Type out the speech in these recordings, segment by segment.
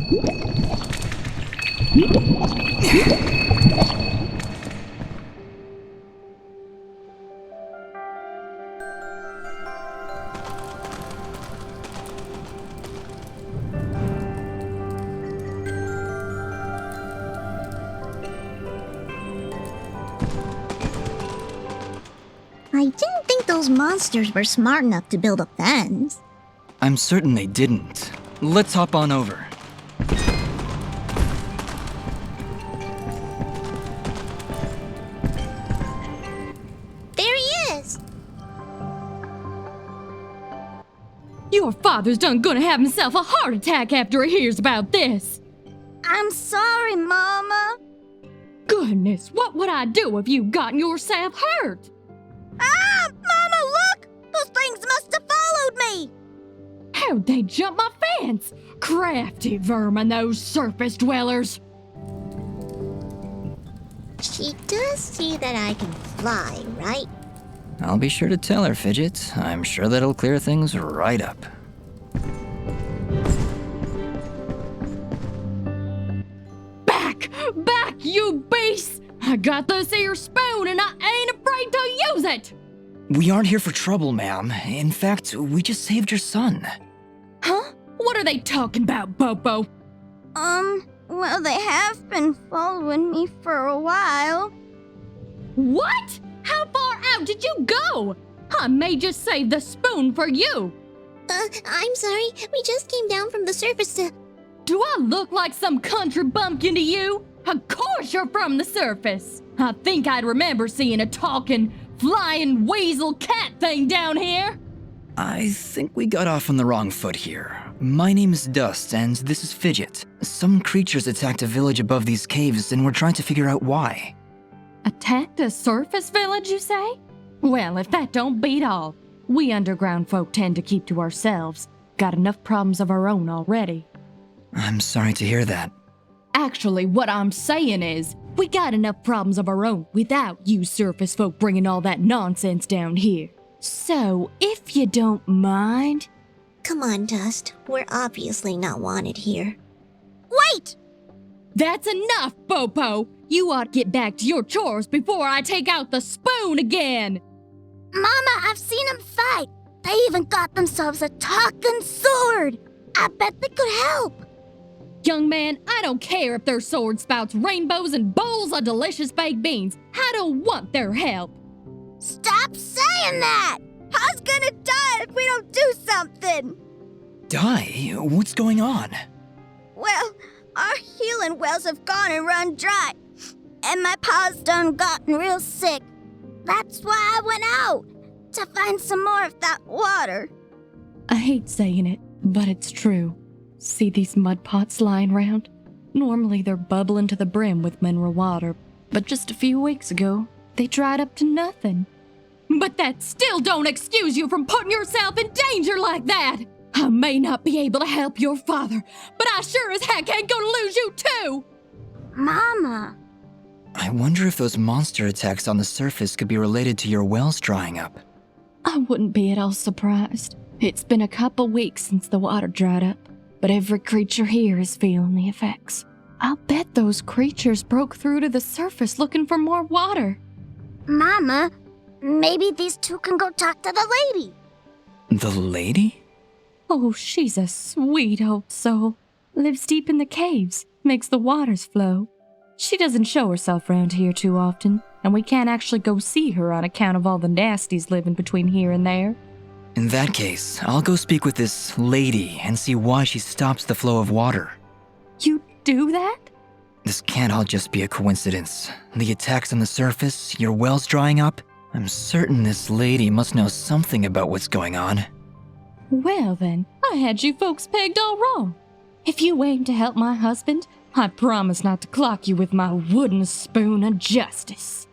I didn't think those monsters were smart enough to build a fence. I'm certain they didn't. Let's hop on over. There he is! Your father's gonna have himself a heart attack after he hears about this. I'm sorry, Mama. Goodness, what would I do if you gotten yourself hurt? Ah! Mama, look! Those things must have followed me! How'd they jump my fence? Crafty vermin, those surface dwellers. She does see that I can fly, right? I'll be sure to tell her, Fidget. I'm sure that'll clear things right up. Back, you beasts! I got this here spoon and I ain't afraid to use it! We aren't here for trouble, ma'am. In fact, we just saved your son. Huh? What are they talking about, Bobo? Well, they have been following me for a while. What? How far out did you go? I may just save the spoon for you. I'm sorry. We just came down from the surface to... Do I look like some country bumpkin to you? Of course you're from the surface. I think I'd remember seeing a talking, flying weasel cat thing down here. I think we got off on the wrong foot here. My name is Dust, and this is Fidget. Some creatures attacked a village above these caves, and we're trying to figure out why. Attacked a surface village, you say? Well, if that don't beat all. We underground folk tend to keep to ourselves. Got enough problems of our own already. I'm sorry to hear that. Actually, what I'm saying is, we got enough problems of our own without you surface folk bringing all that nonsense down here. So, if you don't mind... Come on, Dust. We're obviously not wanted here. Wait! That's enough, Bopo! You ought to get back to your chores before I take out the spoon again! Mama, I've seen them fight. They even got themselves a talking sword. I bet they could help. Young man, I don't care if their sword spouts rainbows and bowls of delicious baked beans. I don't want their help. Stop saying that! Pa's gonna die if we don't do something! Die? What's going on? Well, our healing wells have gone and run dry. And my pa's done gotten real sick. That's why I went out, to find some more of that water. I hate saying it, but it's true. See these mud pots lying around? Normally they're bubbling to the brim with mineral water, but just a few weeks ago, they dried up to nothing. But that still don't excuse you from putting yourself in danger like that! I may not be able to help your father, but I sure as heck ain't gonna lose you too! Mama. I wonder if those monster attacks on the surface could be related to your wells drying up. I wouldn't be at all surprised. It's been a couple weeks since the water dried up, but every creature here is feeling the effects. I'll bet those creatures broke through to the surface looking for more water. Mama, maybe these two can go talk to the lady. The lady? Oh, she's a sweet old soul. Lives deep in the caves, makes the waters flow. She doesn't show herself around here too often, and we can't actually go see her on account of all the nasties living between here and there. In that case, I'll go speak with this lady and see why she stops the flow of water. You do that? This can't all just be a coincidence. The attacks on the surface, your wells drying up. I'm certain this lady must know something about what's going on. Well then, I had you folks pegged all wrong. If you aim to help my husband, I promise not to clock you with my wooden spoon of justice.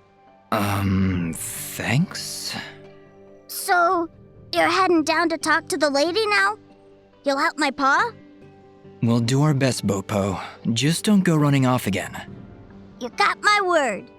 Thanks? So, you're heading down to talk to the lady now? You'll help my pa? We'll do our best, Bopo. Just don't go running off again. You got my word.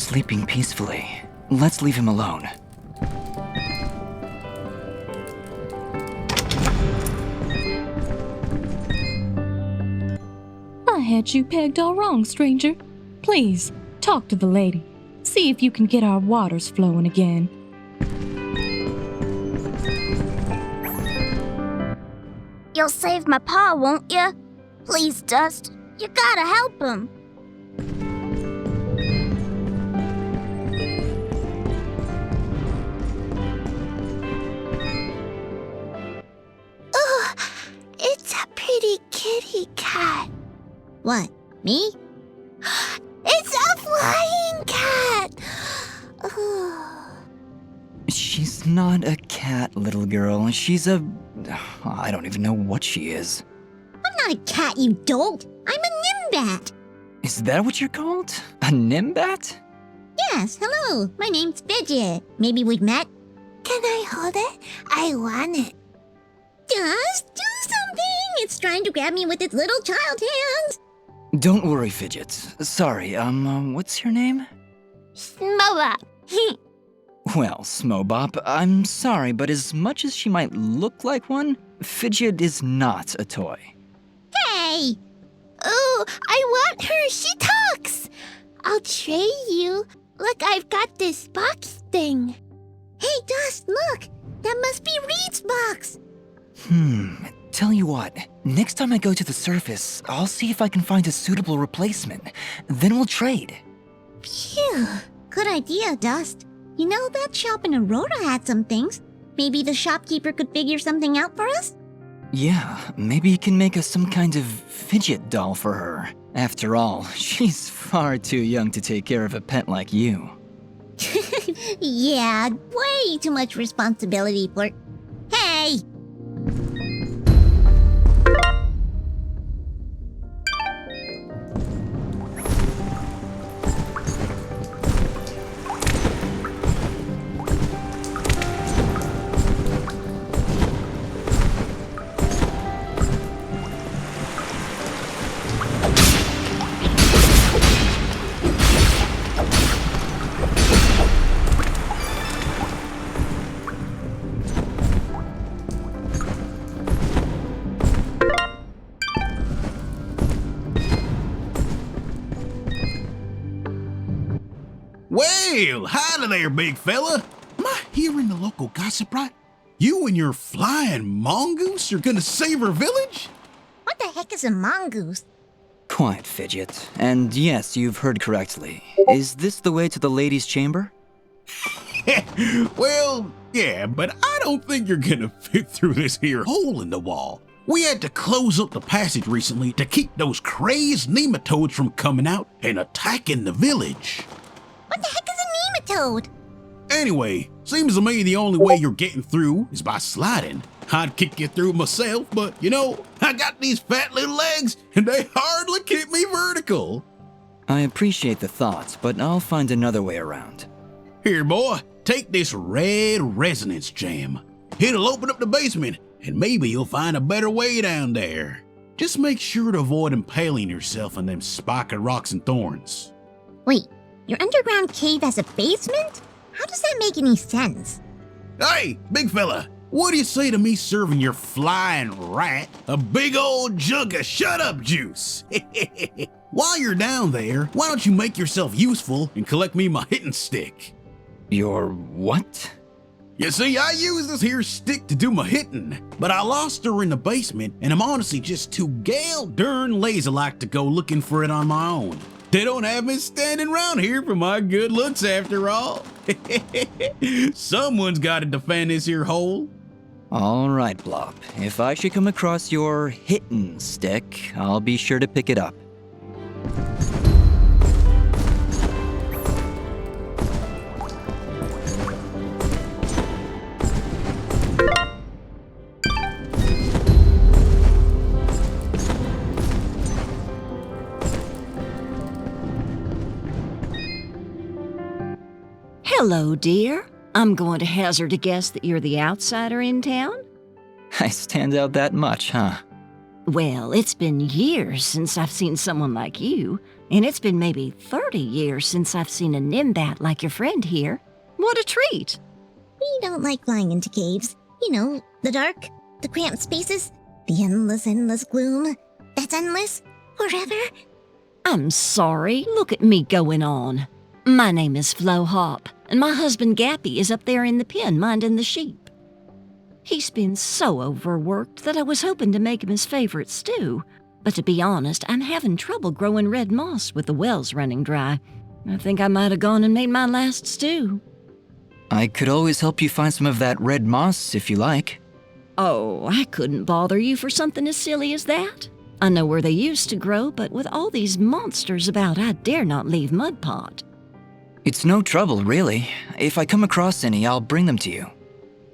sleeping peacefully. Let's leave him alone. I had you pegged all wrong, stranger. Please, talk to the lady. See if you can get our waters flowing again. You'll save my paw, won't you? Please, Dust. You gotta help him. Oh, it's a pretty kitty cat. What, me? It's a flying cat! She's not a cat, little girl. She's a... I don't even know what she is. I'm not a cat, you dolt. I'm a nimbat. Is that what you're called? A nimbat? Yes, hello. My name's Fidget. Maybe we've met? Can I hold it? I want it. Just do something. It's trying to grab me with its little child hands. Don't worry, Fidget. Sorry, what's your name? Smoba. Well, Smobop, I'm sorry, but as much as she might look like one, Fidget is not a toy. Hey! Oh, I want her. She talks. I'll trade you. Look, I've got this box thing. Hey, Dust, look. That must be Reed's box. Tell you what, next time I go to the surface, I'll see if I can find a suitable replacement. Then we'll trade. Phew. Good idea, Dust. You know, that shop in Aurora had some things. Maybe the shopkeeper could figure something out for us? Yeah, maybe you can make us some kind of fidget doll for her. After all, she's far too young to take care of a pet like you. Yeah, way too much responsibility for... Hey! Well, howdy there, big fella. Am I hearing the local gossip right? You and your flying mongoose are gonna save our village? What the heck is a mongoose? Quiet, Fidget. And yes, you've heard correctly. Is this the way to the ladies' chamber? Well, yeah, but I don't think you're gonna fit through this here hole in the wall. We had to close up the passage recently to keep those crazed nematodes from coming out and attacking the village. What the heck is a nematode? Anyway, seems to me the only way you're getting through is by sliding. I'd kick you through myself, but you know, I got these fat little legs and they hardly keep me vertical. I appreciate the thought, but I'll find another way around. Here, boy, take this red resonance jam. It'll open up the basement and maybe you'll find a better way down there. Just make sure to avoid impaling yourself on them spiky rocks and thorns. Wait, your underground cave has a basement? How does that make any sense? Hey, big fella, what do you say to me serving your flying rat a big old jug of shut-up juice? While you're down there, why don't you make yourself useful and collect me my hitting stick? Your what? You see, I use this here stick to do my hitting, but I lost her in the basement and I'm honestly just too gal darn lazy-like to go looking for it on my own. They don't have me standing around here for my good looks after all. Someone's got to defend this here hole. All right, Blop. If I should come across your hittin' stick, I'll be sure to pick it up. Hello, dear. I'm going to hazard a guess that you're the outsider in town? I stand out that much, huh? Well, it's been years since I've seen someone like you. And it's been maybe 30 years since I've seen a nimbat like your friend here. What a treat! We don't like flying into caves. You know, the dark, the cramped spaces, the endless gloom. That's endless, forever. I'm sorry, look at me going on. My name is Flo Hop, and my husband Gappy is up there in the pen minding the sheep. He's been so overworked that I was hoping to make him his favorite stew. But to be honest, I'm having trouble growing red moss with the wells running dry. I think I might have gone and made my last stew. I could always help you find some of that red moss if you like. Oh, I couldn't bother you for something as silly as that. I know where they used to grow, but with all these monsters about, I dare not leave Mud Pot. It's no trouble, really. If I come across any, I'll bring them to you.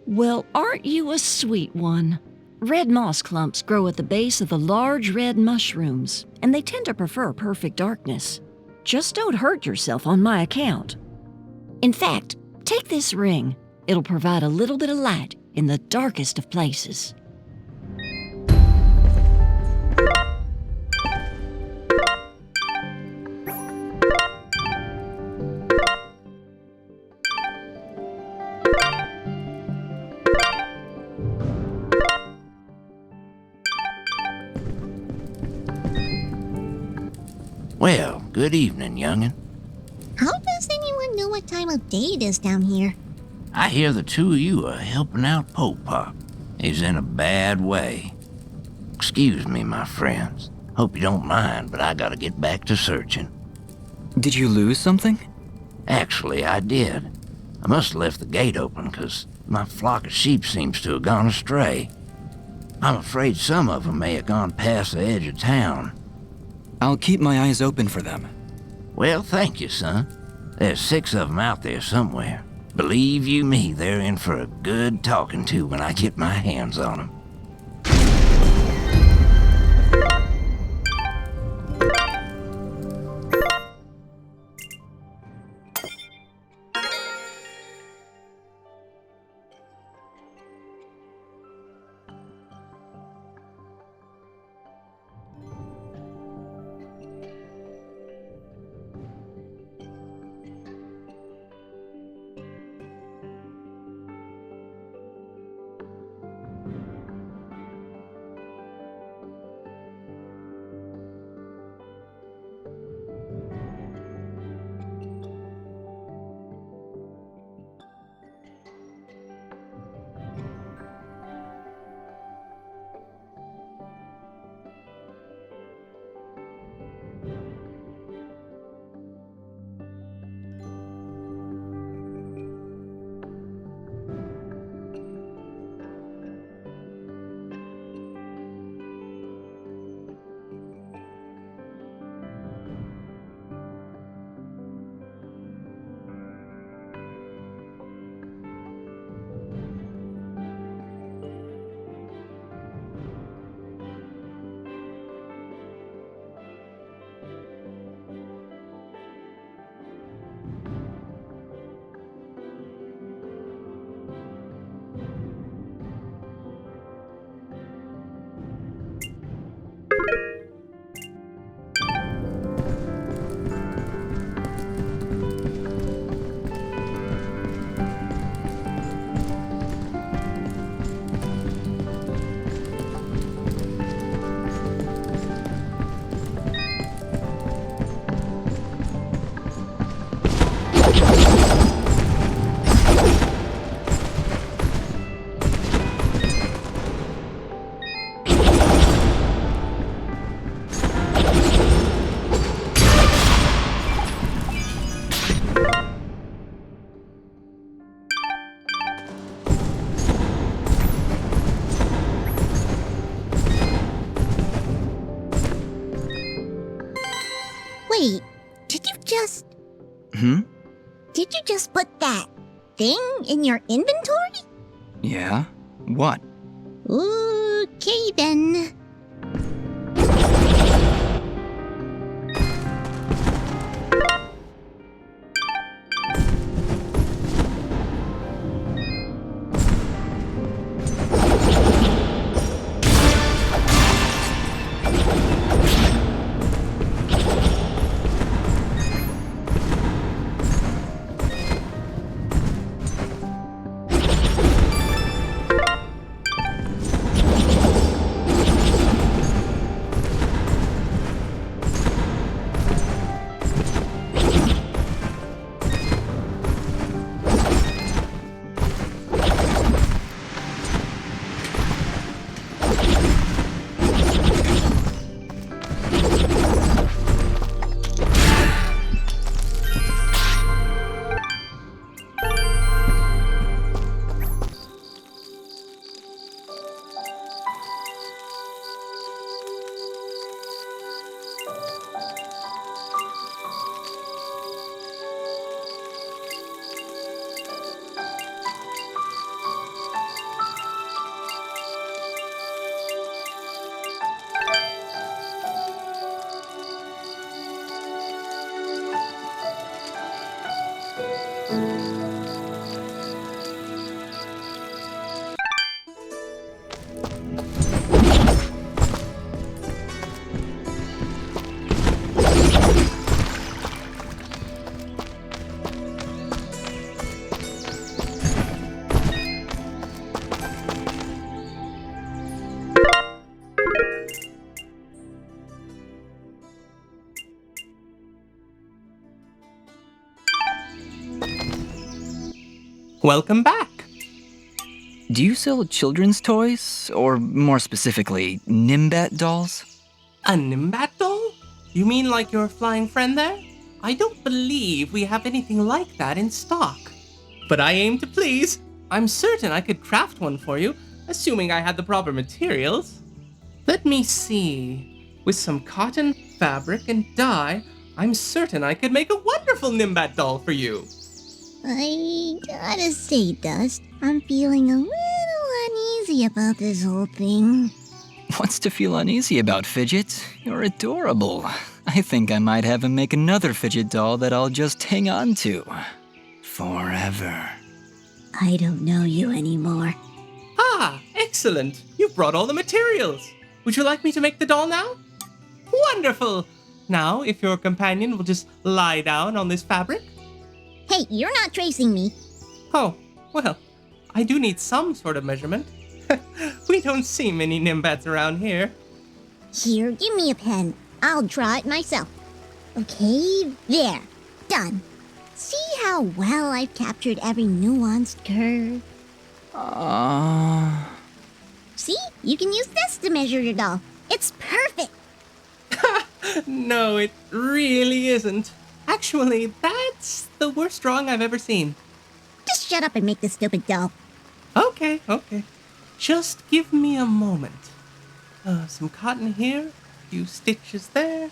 Well, aren't you a sweet one? Red moss clumps grow at the base of the large red mushrooms, and they tend to prefer perfect darkness. Just don't hurt yourself on my account. In fact, take this ring. It'll provide a little bit of light in the darkest of places. Well, good evening, young'un. How does anyone know what time of day it is down here? I hear the two of you are helping out Pope Pop. He's in a bad way. Excuse me, my friends. Hope you don't mind, but I gotta get back to searching. Did you lose something? Actually, I did. I must have left the gate open, 'cause my flock of sheep seems to have gone astray. I'm afraid some of them may have gone past the edge of town. I'll keep my eyes open for them. Well, thank you, son. There's 6 of them out there somewhere. Believe you me, they're in for a good talking to when I get my hands on them. Wait, did you just... Did you just put that thing in your inventory? Yeah? What? Okay then. Welcome back. Do you sell children's toys? Or more specifically, Nimbat dolls? A Nimbat doll? You mean like your flying friend there? I don't believe we have anything like that in stock. But I aim to please. I'm certain I could craft one for you, assuming I had the proper materials. Let me see. With some cotton, fabric, and dye, I'm certain I could make a wonderful Nimbat doll for you. I gotta say, Dust, I'm feeling a little uneasy about this whole thing. What's to feel uneasy about, Fidget? You're adorable. I think I might have him make another fidget doll that I'll just hang on to. Forever. I don't know you anymore. Ah, excellent. You've brought all the materials. Would you like me to make the doll now? Wonderful. Now, if your companion will just lie down on this fabric. Hey, you're not tracing me. Oh, well, I do need some sort of measurement. We don't see many Nimbats around here. Here, give me a pen. I'll draw it myself. Okay, there. Done. See how well I've captured every nuanced curve? See? You can use this to measure your doll. It's perfect. No, it really isn't. Actually, that's the worst drawing I've ever seen. Just shut up and make this stupid doll. Okay. Just give me a moment. Some cotton here, a few stitches there.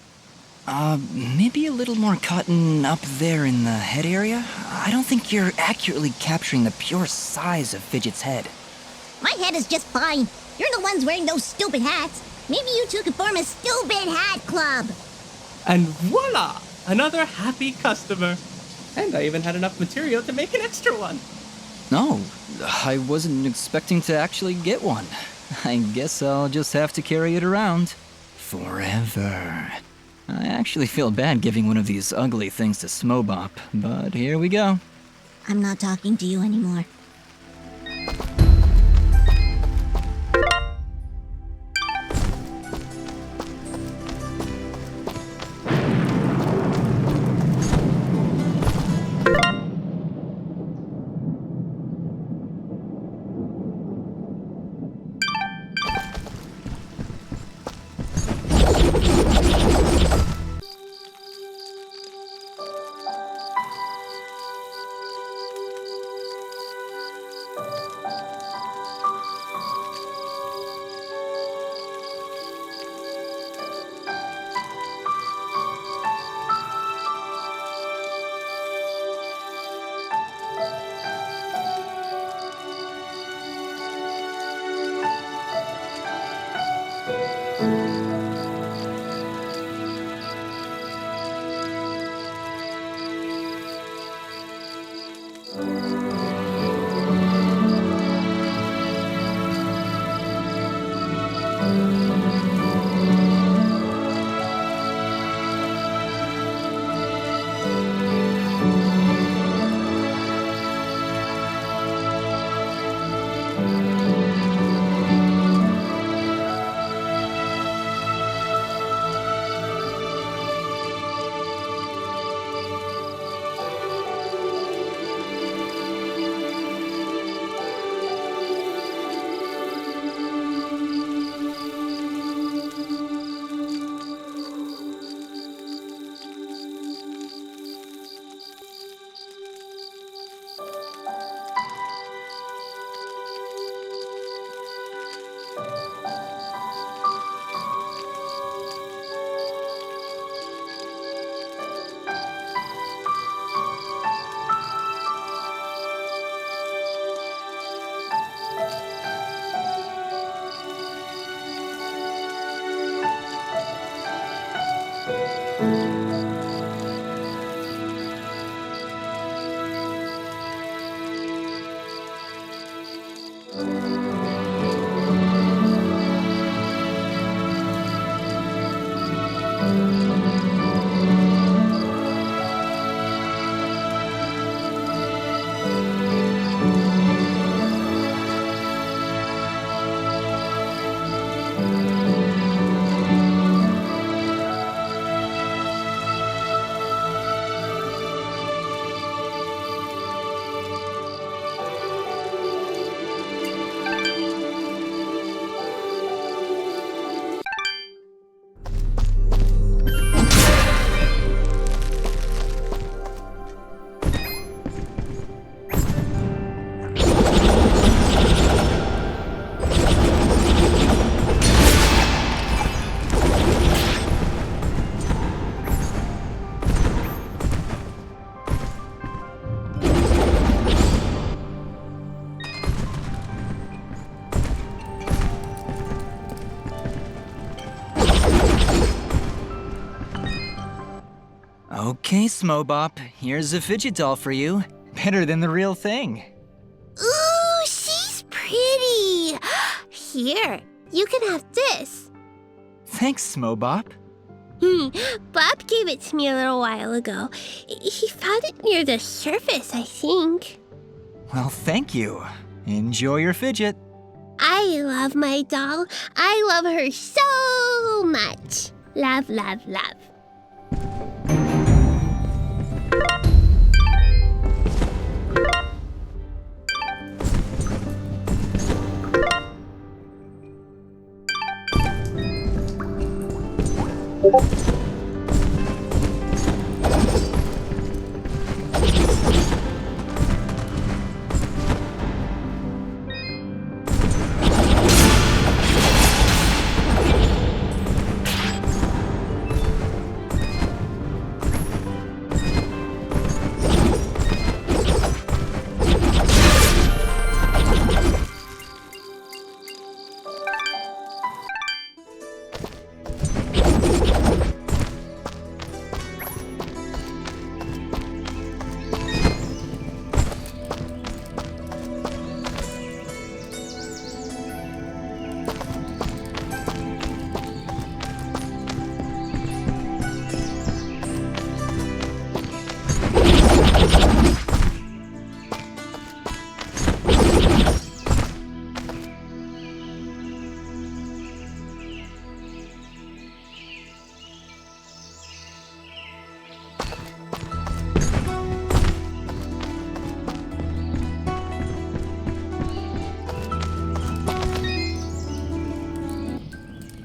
Maybe a little more cotton up there in the head area? I don't think you're accurately capturing the pure size of Fidget's head. My head is just fine. You're the ones wearing those stupid hats. Maybe you two could form a stupid hat club. And voila! Another happy customer. And I even had enough material to make an extra one. No, I wasn't expecting to actually get one. I guess I'll just have to carry it around. Forever. I actually feel bad giving one of these ugly things to Smobop, but here we go. I'm not talking to you anymore. Okay, Smobop, here's a fidget doll for you. Better than the real thing. Ooh, she's pretty. Here, you can have this. Thanks, Smobop. Bob gave it to me a little while ago. He found it near the surface, I think. Well, thank you. Enjoy your fidget. I love my doll. I love her so much. Love, love, love.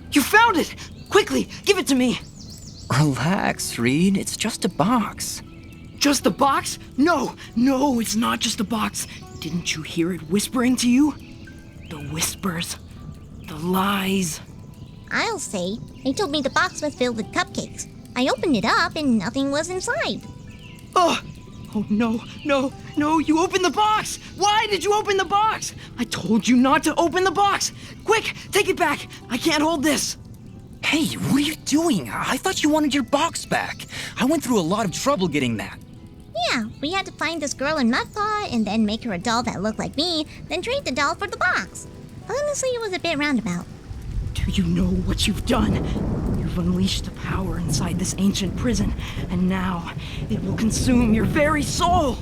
You found it! Quickly, give it to me! Relax, Reed. It's just a box. Just a box? No, it's not just a box. Didn't you hear it whispering to you? The whispers, the lies. I'll say, they told me the box was filled with cupcakes. I opened it up and nothing was inside. Oh no, you opened the box! Why did you open the box? I told you not to open the box! Quick, take it back! I can't hold this! Hey, what are you doing? I thought you wanted your box back. I went through a lot of trouble getting that. Yeah, we had to find this girl in Mudpaw and then make her a doll that looked like me, then trade the doll for the box. Honestly, it was a bit roundabout. Do you know what you've done? You've unleashed the power inside this ancient prison, and now it will consume your very soul!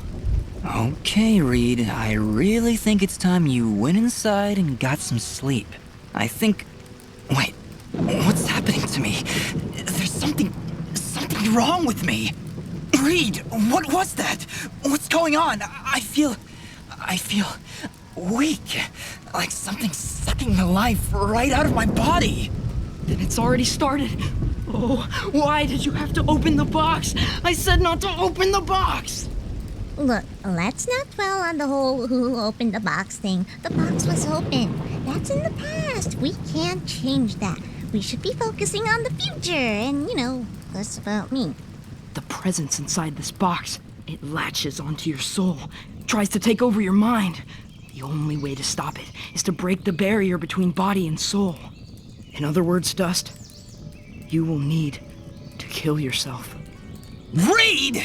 Okay, Reed, I really think it's time you went inside and got some sleep. I think... Wait, what's happening to me? There's something wrong with me. Reed, what was that? What's going on? I feel weak, like something's sucking the life right out of my body. Then it's already started. Oh, why did you have to open the box? I said not to open the box! Look, let's not dwell on the whole who opened the box thing. The box was open. That's in the past. We can't change that. We should be focusing on the future and, less about me. The presence inside this box, it latches onto your soul, tries to take over your mind. The only way to stop it is to break the barrier between body and soul. In other words, Dust, you will need to kill yourself. Reed!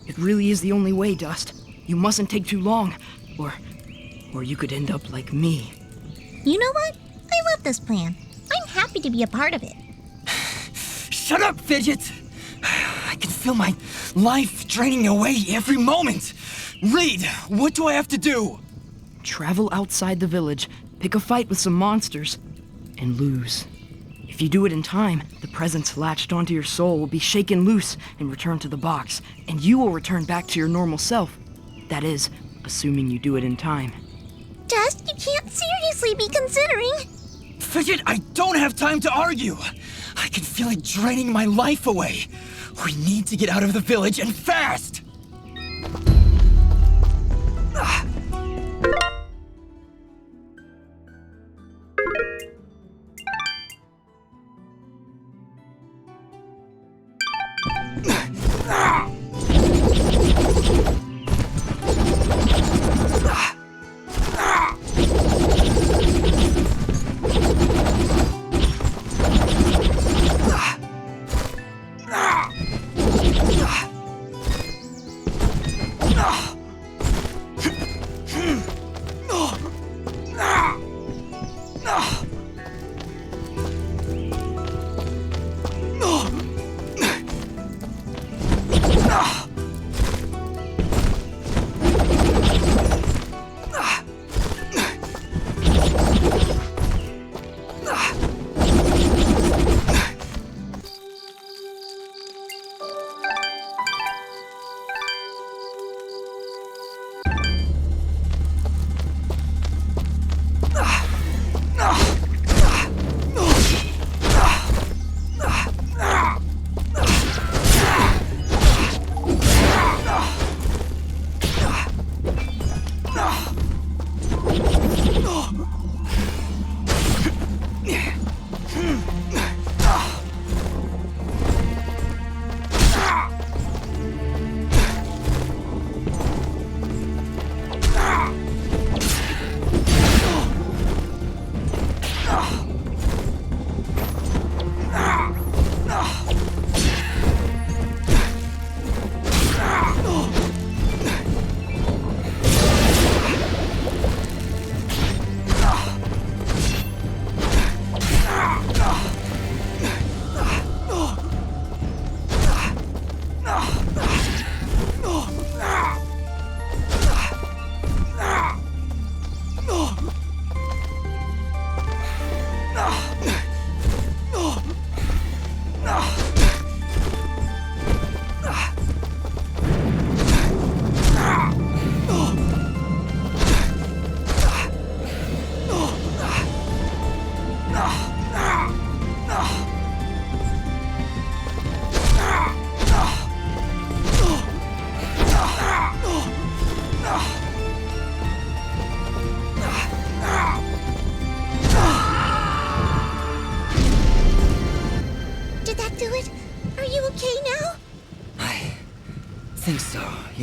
It really is the only way, Dust. You mustn't take too long, or you could end up like me. You know what? I love this plan. I'm happy to be a part of it. Shut up, Fidget! I can feel my life draining away every moment. Reed, what do I have to do? Travel outside the village, pick a fight with some monsters, and lose. If you do it in time, the presence latched onto your soul will be shaken loose and returned to the box, and you will return back to your normal self. That is, assuming you do it in time. Dust, you can't seriously be considering. Fidget, I don't have time to argue. I can feel it draining my life away. We need to get out of the village and fast!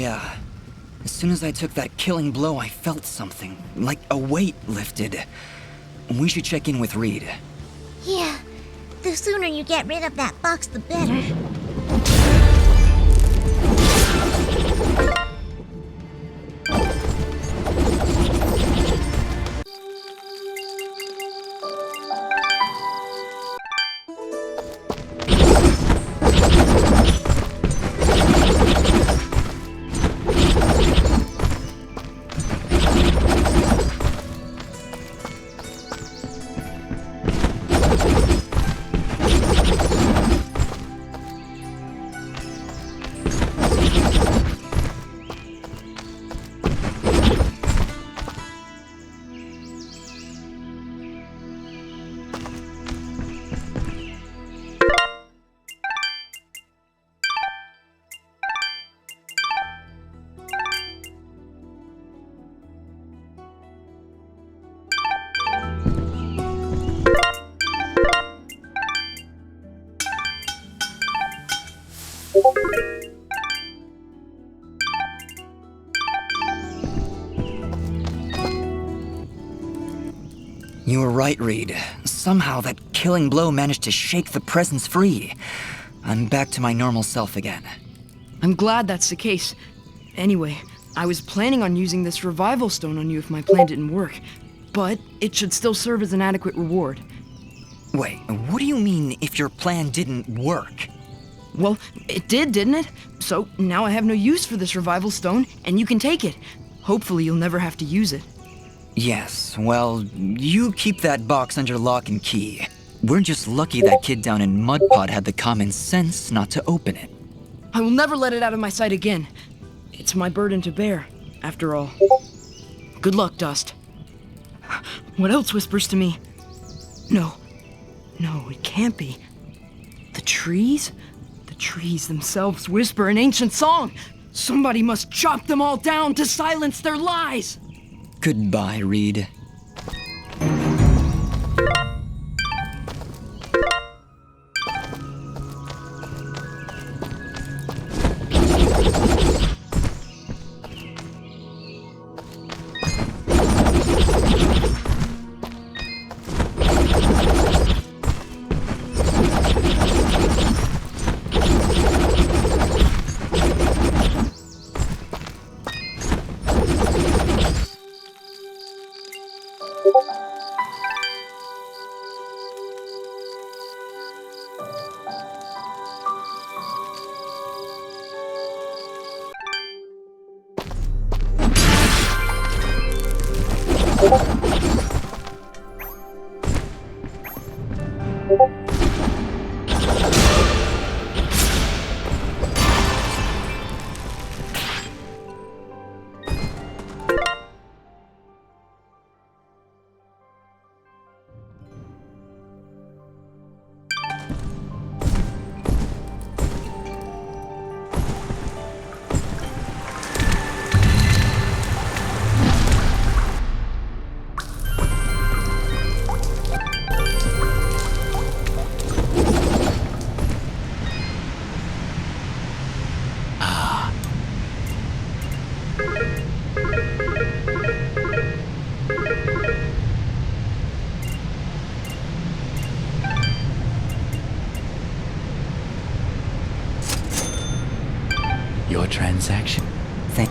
Yeah. As soon as I took that killing blow, I felt something, like a weight lifted. We should check in with Reed. Yeah, the sooner you get rid of that box, the better. You were right, Reed. Somehow that killing blow managed to shake the presence free. I'm back to my normal self again. I'm glad that's the case. Anyway, I was planning on using this revival stone on you if my plan didn't work, but it should still serve as an adequate reward. Wait, what do you mean if your plan didn't work? Well, it did, didn't it? So now I have no use for this revival stone, and you can take it. Hopefully you'll never have to use it. Yes, well, you keep that box under lock and key. We're just lucky that kid down in Mudpot had the common sense not to open it. I will never let it out of my sight again. It's my burden to bear, after all. Good luck, Dust. What else whispers to me? No, it can't be. The trees? The trees themselves whisper an ancient song. Somebody must chop them all down to silence their lies. Goodbye, Reed. Your transaction. Thank.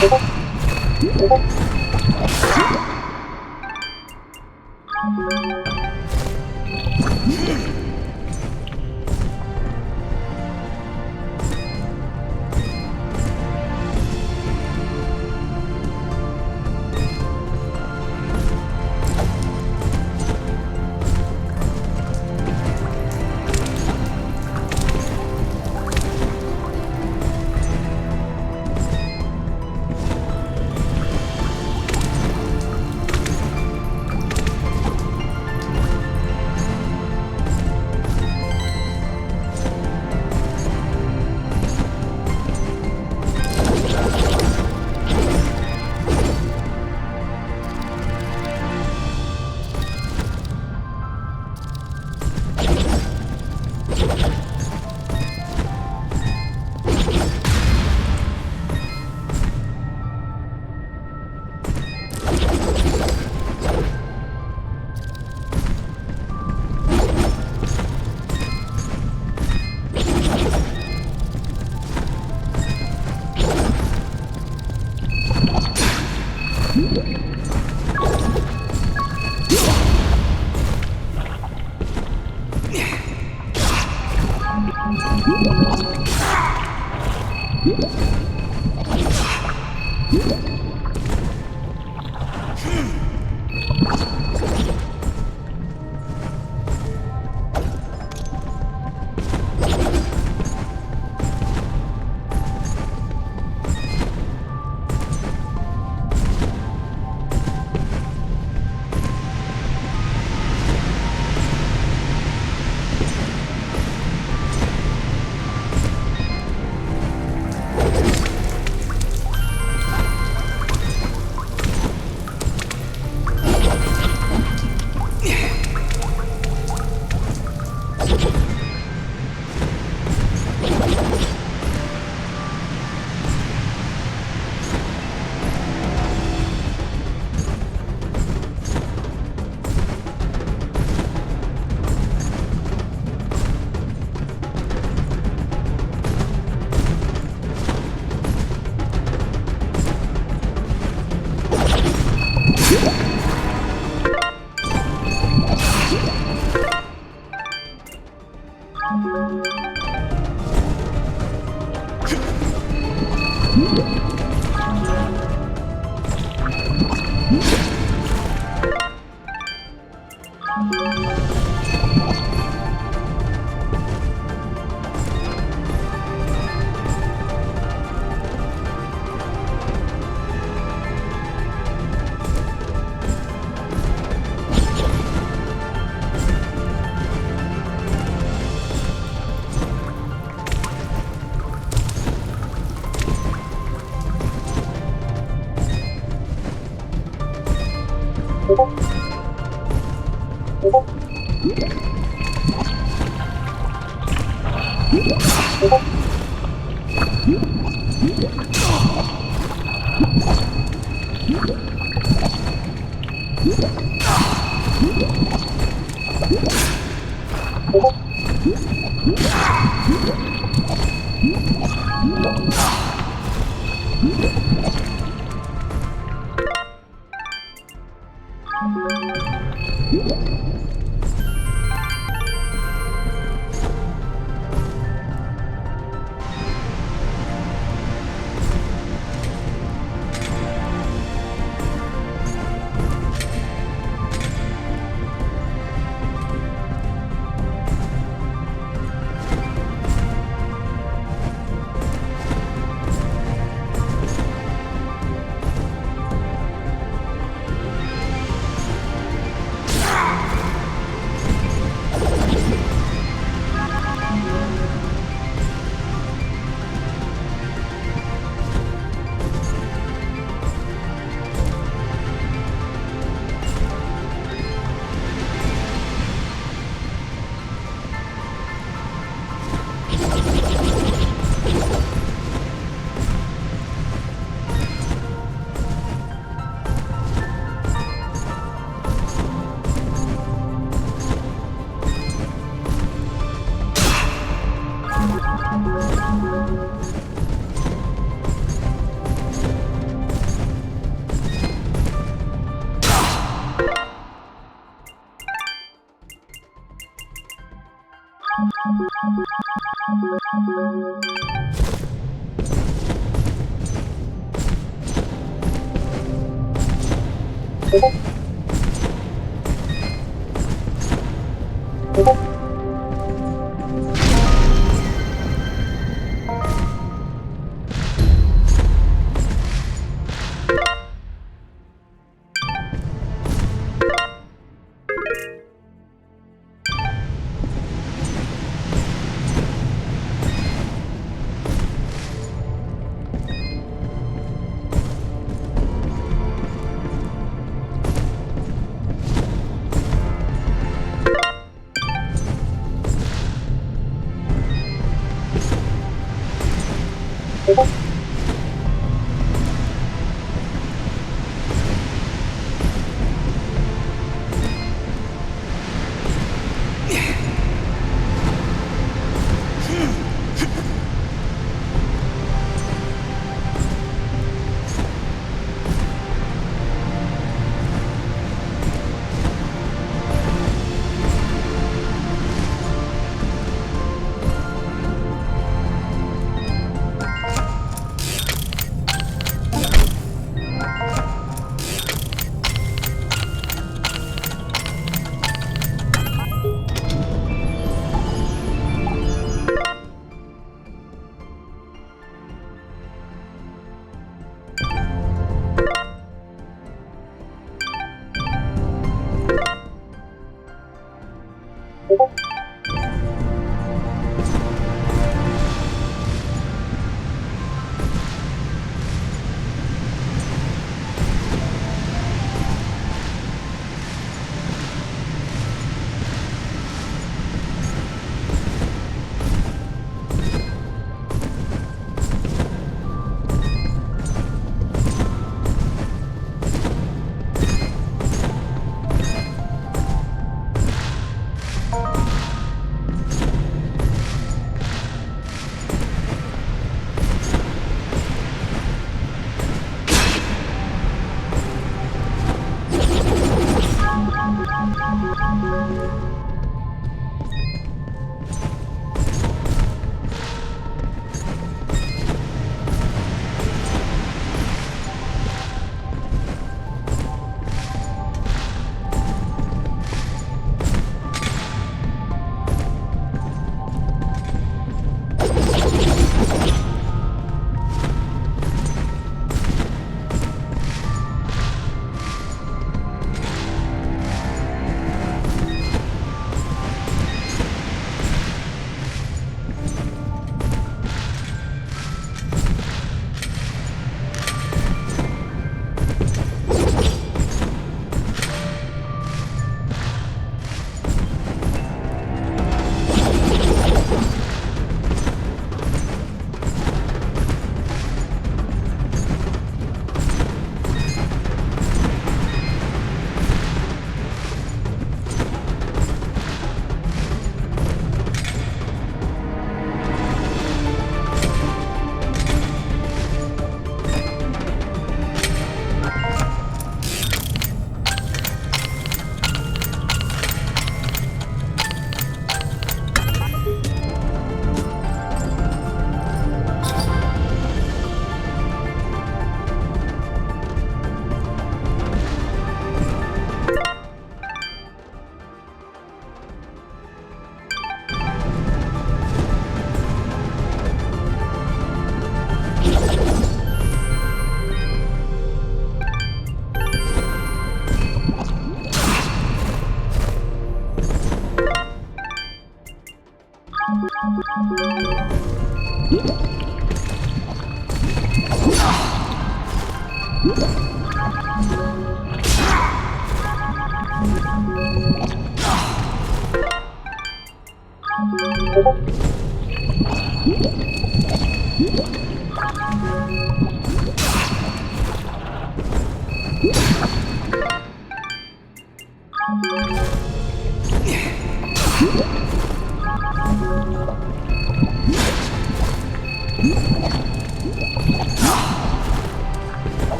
Yeah.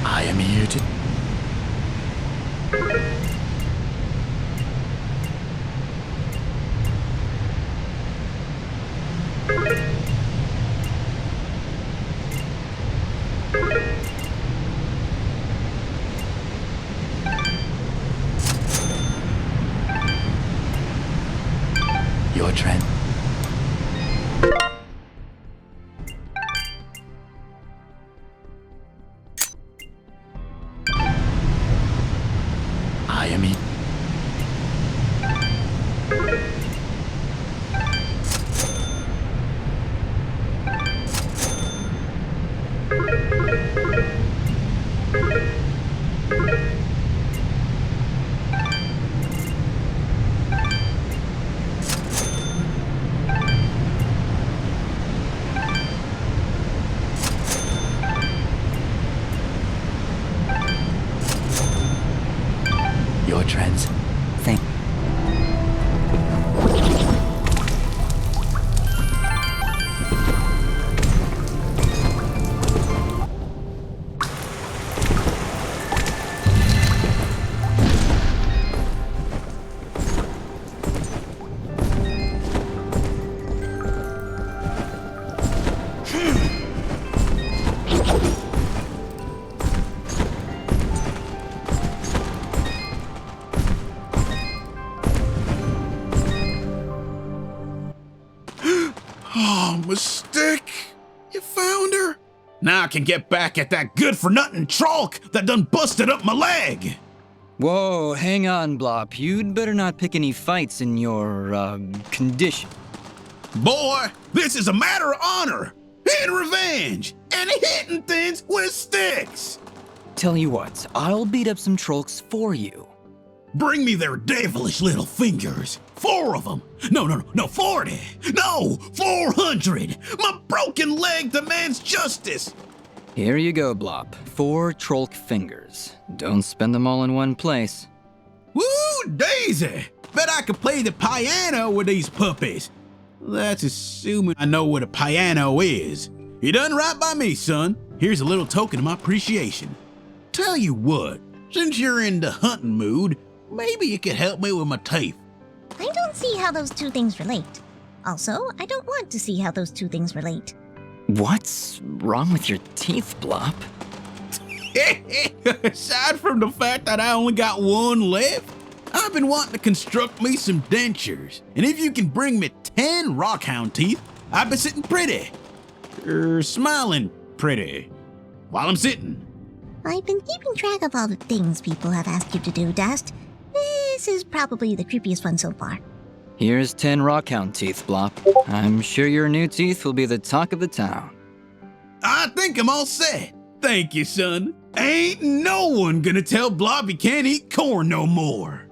I am here to. Your trend. I am here. Your trends. Thank. Oh, mistake. You found her? Now I can get back at that good-for-nothing trolk that done busted up my leg. Whoa, hang on, Blop. You'd better not pick any fights in your, condition. Boy, this is a matter of honor and revenge and hitting things with sticks. Tell you what, I'll beat up some trolks for you. Bring me their devilish little fingers. 4 of them. No, 40. No, 400. My broken leg demands justice. Here you go, Blop. 4 trolk fingers. Don't spend them all in one place. Woo, Daisy. Bet I could play the piano with these puppies. That's assuming I know what a piano is. You done right by me, son. Here's a little token of my appreciation. Tell you what, since you're in the hunting mood, maybe you could help me with my teeth. I don't see how those two things relate. Also, I don't want to see how those two things relate. What's wrong with your teeth, Blop? Aside from the fact that I only got one left, I've been wanting to construct me some dentures. And if you can bring me 10 rockhound teeth, I've been sitting pretty. Smiling pretty. While I'm sitting. I've been keeping track of all the things people have asked you to do, Dust. This is probably the creepiest one so far. Here's 10 rockhound teeth, Blop. I'm sure your new teeth will be the talk of the town. I think I'm all set. Thank you, son. Ain't no one gonna tell Blob he can't eat corn no more.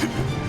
you.